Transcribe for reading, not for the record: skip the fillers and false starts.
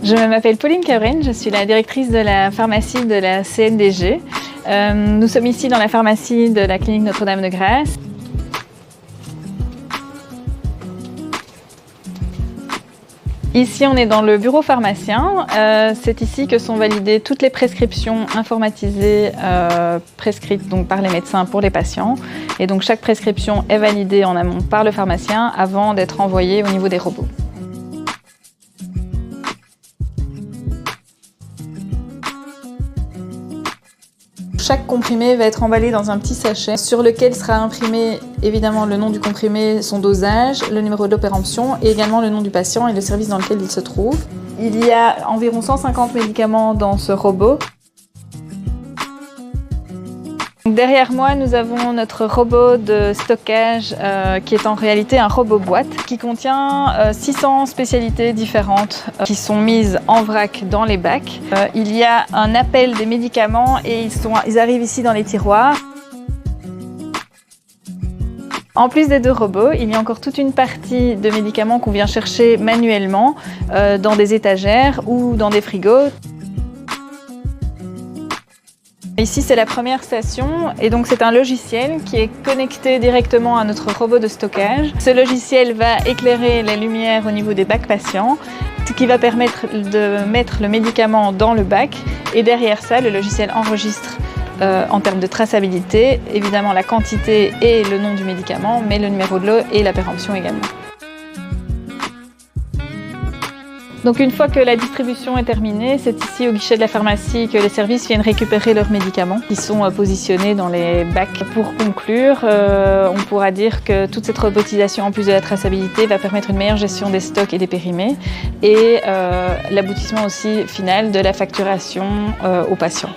Je m'appelle Pauline Cabrine, je suis la directrice de la pharmacie de la CNDG. Nous sommes ici dans la pharmacie de la clinique Notre-Dame-de-Grâce. Ici, on est dans le bureau pharmacien. C'est ici que sont validées toutes les prescriptions informatisées prescrites donc, par les médecins pour les patients. Et donc chaque prescription est validée en amont par le pharmacien avant d'être envoyée au niveau des robots. Chaque comprimé va être emballé dans un petit sachet sur lequel sera imprimé évidemment le nom du comprimé, son dosage, le numéro de l'opération et également le nom du patient et le service dans lequel il se trouve. Il y a environ 150 médicaments dans ce robot. Derrière moi, nous avons notre robot de stockage qui est en réalité un robot boîte qui contient 600 spécialités différentes qui sont mises en vrac dans les bacs. Il y a un appel des médicaments et ils arrivent ici dans les tiroirs. En plus des deux robots, il y a encore toute une partie de médicaments qu'on vient chercher manuellement dans des étagères ou dans des frigos. Ici, c'est la première station et donc c'est un logiciel qui est connecté directement à notre robot de stockage. Ce logiciel va éclairer la lumière au niveau des bacs patients, ce qui va permettre de mettre le médicament dans le bac et derrière ça, le logiciel enregistre en termes de traçabilité, évidemment la quantité et le nom du médicament, mais le numéro de lot et la péremption également. Donc une fois que la distribution est terminée, c'est ici au guichet de la pharmacie que les services viennent récupérer leurs médicaments qui sont positionnés dans les bacs. Pour conclure, on pourra dire que toute cette robotisation en plus de la traçabilité va permettre une meilleure gestion des stocks et des périmés et l'aboutissement aussi final de la facturation aux patients.